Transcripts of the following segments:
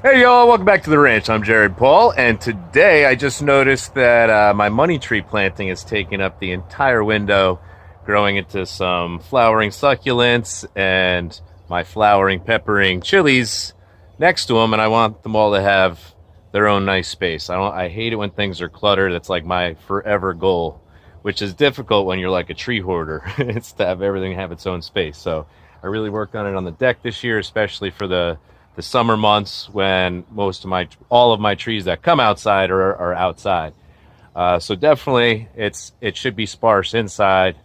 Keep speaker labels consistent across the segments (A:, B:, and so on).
A: Hey y'all, welcome back to the ranch. I'm Jared Paul, and today I just noticed that my money tree planting is taking up the entire window, growing into some flowering succulents and my flowering peppering chilies next to them, and I want them all to have their own nice space. I hate it when things are cluttered. That's like my forever goal, which is difficult when you're like a tree hoarder. It's to have everything have its own space. So I really worked on it on the deck this year, especially for the summer months when all of my trees that come outside are outside. So definitely it should be sparse inside,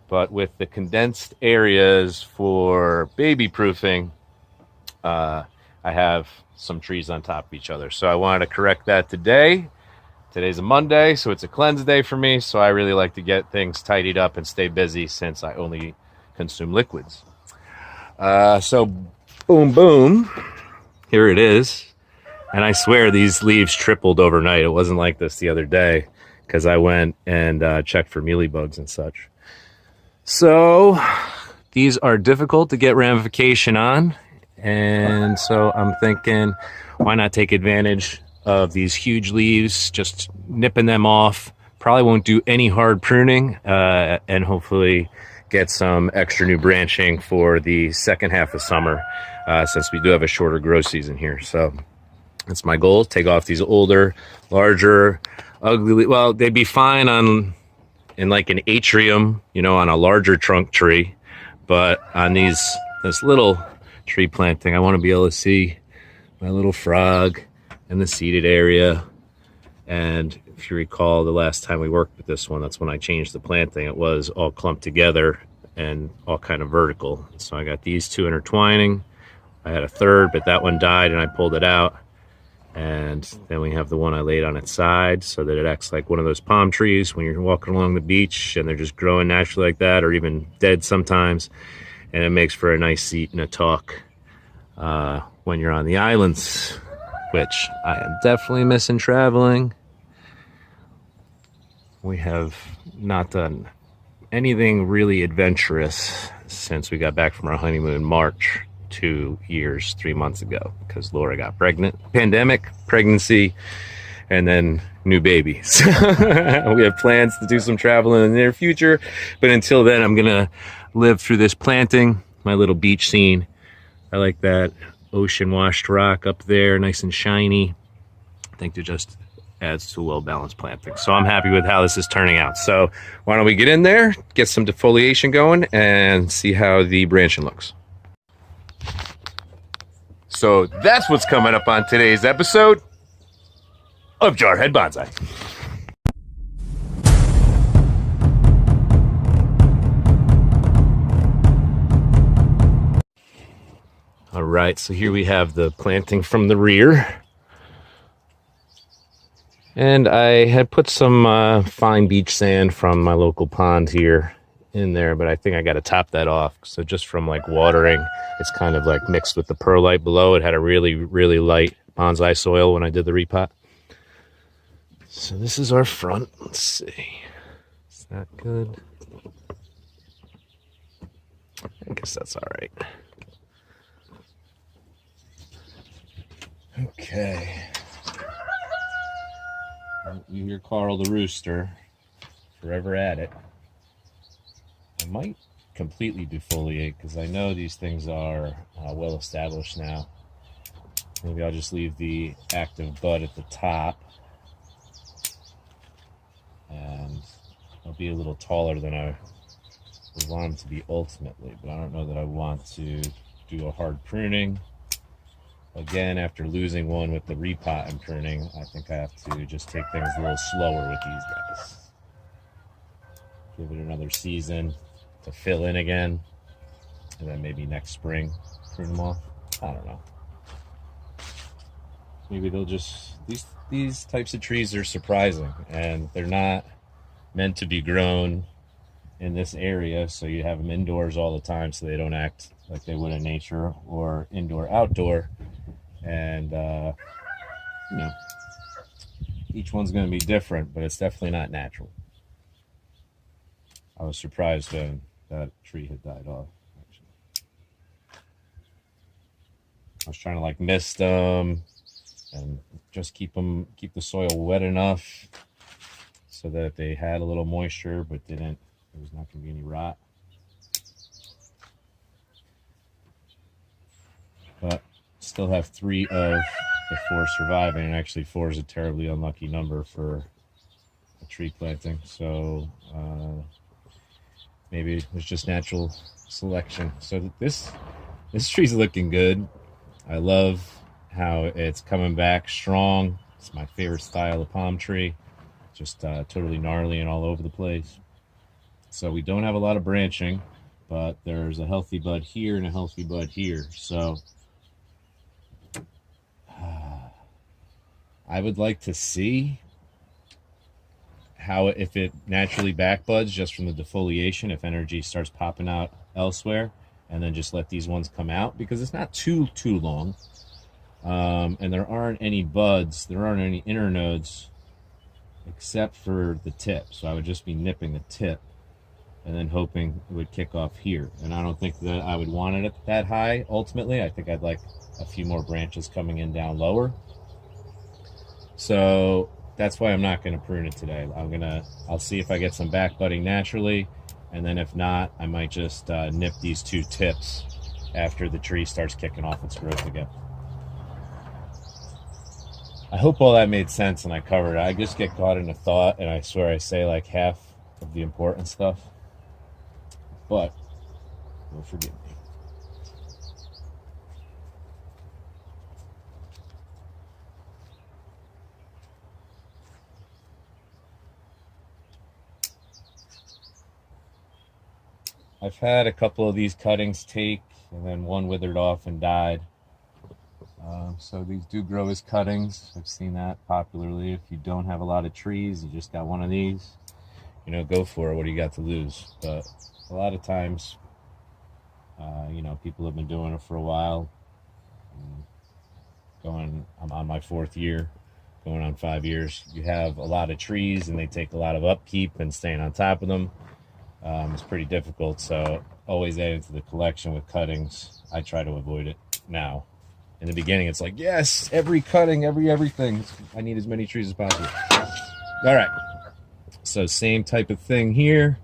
A: but with the condensed areas for baby proofing, I have some trees on top of each other. So I wanted to correct that today. Today's a Monday, so it's a cleanse day for me. So I really like to get things tidied up and stay busy since I only consume liquids. So boom, boom. Here it is. And I swear these leaves tripled overnight. It wasn't like this the other day because I went and checked for mealybugs and such. So these are difficult to get ramification on. And so I'm thinking, why not take advantage of these huge leaves, just nipping them off. Probably won't do any hard pruning, and hopefully get some extra new branching for the second half of summer, since we do have a shorter growth season here. So that's my goal. Take off these older, larger, ugly, well, they'd be fine in like an atrium, on a larger trunk tree. But on this little tree planting, I want to be able to see my little frog in the seated area. And if you recall, the last time we worked with this one, that's when I changed the planting. It was all clumped together and all kind of vertical. So I got these two intertwining. I had a third, but that one died and I pulled it out. And then we have the one I laid on its side so that it acts like one of those palm trees when you're walking along the beach and they're just growing naturally like that, or even dead sometimes. And it makes for a nice seat and a talk when you're on the islands, which I am definitely missing traveling. We have not done anything really adventurous since we got back from our honeymoon March 2 years, 3 months ago, because Laura got pregnant. Pandemic, pregnancy, and then new baby. So we have plans to do some traveling in the near future, but until then, I'm gonna live through this planting, my little beach scene. I like that ocean washed rock up there, nice and shiny. I think it just adds to a well-balanced planting. So I'm happy with how this is turning out. So why don't we get in there, get some defoliation going, and see how the branching looks. So that's what's coming up on today's episode of Jarhead Bonsai. All right, so here we have the planting from the rear. And I had put some fine beach sand from my local pond here in there, but I think I got to top that off. So just from like watering, it's kind of like mixed with the perlite below. It had a really, really light bonsai soil when I did the repot. So this is our front. Let's see. Is that good? I guess that's all right. Okay. You hear Carl the rooster, forever at it. I might completely defoliate because I know these things are well established now. Maybe I'll just leave the active bud at the top, and I'll be a little taller than I would want them to be ultimately, but I don't know that I want to do a hard pruning. Again, after losing one with the repot and pruning, I think I have to just take things a little slower with these guys. Give it another season to fill in again, and then maybe next spring prune them off. I don't know. Maybe they'll just, these types of trees are surprising, and they're not meant to be grown in this area, so you have them indoors all the time so they don't act like they would in nature, or indoor outdoor. And each one's going to be different, but it's definitely not natural. I was surprised when that tree had died off, actually. I was trying to like mist them and just keep the soil wet enough so that they had a little moisture, but there was not going to be any rot. But still have 3 of the 4 surviving, and actually 4 is a terribly unlucky number for a tree planting. So maybe it was just natural selection. So this tree's looking good. I love how it's coming back strong. It's my favorite style of palm tree. Just totally gnarly and all over the place. So we don't have a lot of branching, but there's a healthy bud here and a healthy bud here. So I would like to see how, if it naturally back buds just from the defoliation, if energy starts popping out elsewhere, and then just let these ones come out, because it's not too long. And there aren't any buds, there aren't any internodes except for the tip. So I would just be nipping the tip and then hoping it would kick off here. And I don't think that I would want it at that high ultimately. I think I'd like a few more branches coming in down lower. So that's why I'm not going to prune it today. I'll see if I get some back budding naturally, and then if not, I might just nip these 2 tips after the tree starts kicking off its growth again. I hope all that made sense and I covered it. I just get caught in a thought, and I swear I say like half of the important stuff, but you'll forgive me. I've had a couple of these cuttings take, and then one withered off and died. So these do grow as cuttings. I've seen that popularly. If you don't have a lot of trees, you just got one of these, go for it. What do you got to lose? But a lot of times, people have been doing it for a while. I'm on my 4th year, going on 5 years. You have a lot of trees, and they take a lot of upkeep and staying on top of them. It's pretty difficult, so always adding to the collection with cuttings. I try to avoid it now. In the beginning, it's like, yes, every cutting, everything. I need as many trees as possible. All right, so same type of thing here.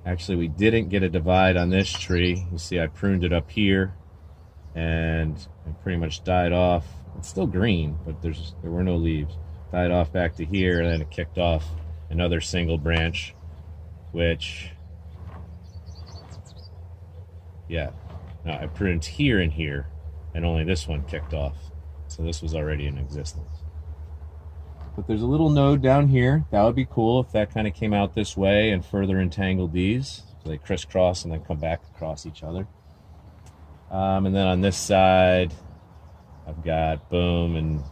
A: Actually, we didn't get a divide on this tree. You see I pruned it up here, and it pretty much died off. It's still green, but there were no leaves. Died off back to here, and then it kicked off another single branch, which... yeah, no, I pruned here and here, and only this one kicked off. So this was already in existence. But there's a little node down here. That would be cool if that kind of came out this way and further entangled these. So they crisscross and then come back across each other. And then on this side, I've got boom and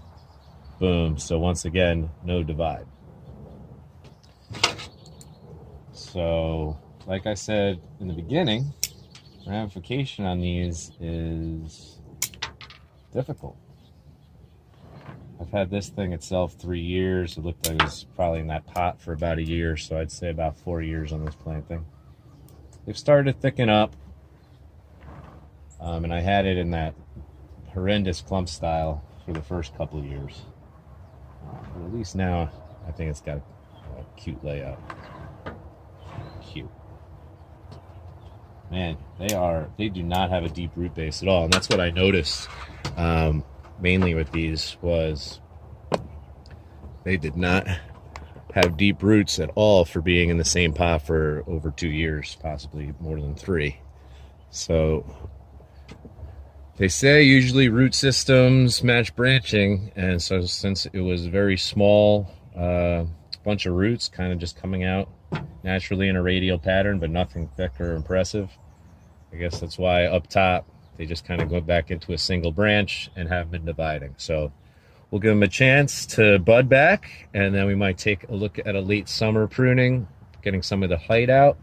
A: boom. So once again, no divide. So, like I said in the beginning, ramification on these is difficult. I've had this thing itself 3 years. It looked like it was probably in that pot for about a year, so I'd say about 4 years on this planting. They've started to thicken up, and I had it in that horrendous clump style for the first couple of years. But at least now, I think it's got a cute layout. Cute. Man, they do not have a deep root base at all, and that's what I noticed mainly with these was they did not have deep roots at all for being in the same pot for over 2 years, possibly more than 3. So they say usually root systems match branching, and so since it was a very small bunch of roots kind of just coming out naturally in a radial pattern, but nothing thick or impressive. I guess that's why up top they just kind of go back into a single branch and have been dividing. So we'll give them a chance to bud back, and then we might take a look at a late summer pruning, getting some of the height out.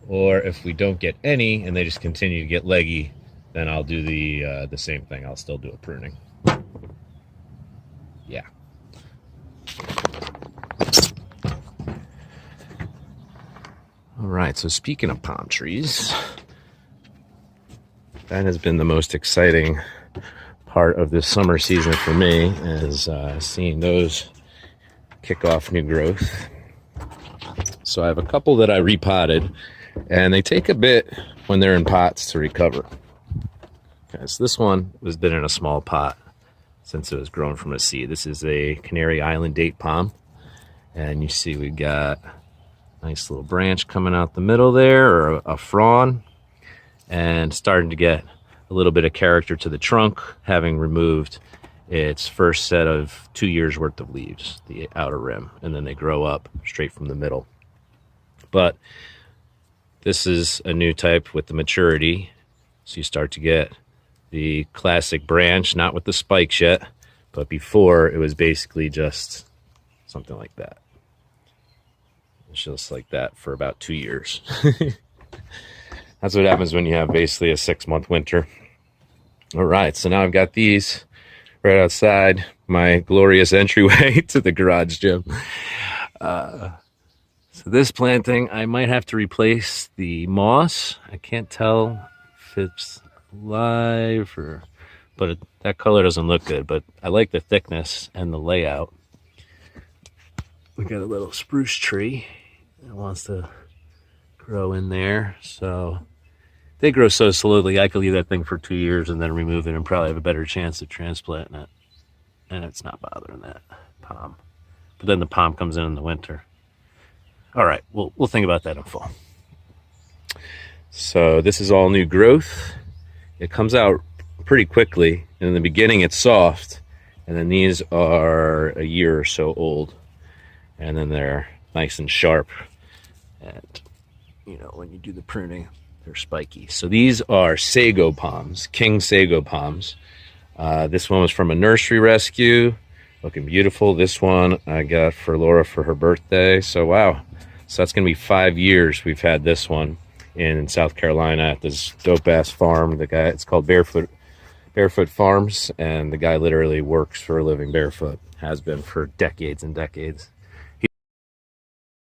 A: Or if we don't get any and they just continue to get leggy, then I'll do the same thing. I'll still do a pruning. Yeah. All right, so speaking of palm trees, that has been the most exciting part of this summer season for me, is seeing those kick off new growth. So I have a couple that I repotted, and they take a bit when they're in pots to recover. Okay, so this one has been in a small pot since it was grown from a seed. This is a Canary Island date palm, and you see we've got a nice little branch coming out the middle there, or a frond, and starting to get a little bit of character to the trunk, having removed its first set of 2 years worth of leaves, the outer rim, and then they grow up straight from the middle. But this is a new type with the maturity, so you start to get the classic branch, not with the spikes yet, but before it was basically just something like that. It's just like that for about 2 years. That's what happens when you have basically a 6-month winter. All right, so now I've got these right outside my glorious entryway to the garage gym. So this planting, I might have to replace the moss. I can't tell if it's live but that color doesn't look good, but I like the thickness and the layout. We got a little spruce tree that wants to grow in there, so they grow so slowly I could leave that thing for 2 years and then remove it and probably have a better chance of transplanting it, and it's not bothering that palm. But then the palm comes in the winter. All right, we'll think about that in fall. So this is all new growth. It comes out pretty quickly. In the beginning it's soft, and then these are a year or so old, and then they're nice and sharp, and you know, when you do the pruning, they're spiky. So these are sago palms, king sago palms. This one was from a nursery rescue, looking beautiful. This one I got for Laura for her birthday. So wow, so that's gonna be 5 years we've had this one in South Carolina at this dope ass farm. The guy, it's called Barefoot Farms, and the guy literally works for a living barefoot, has been for decades and decades.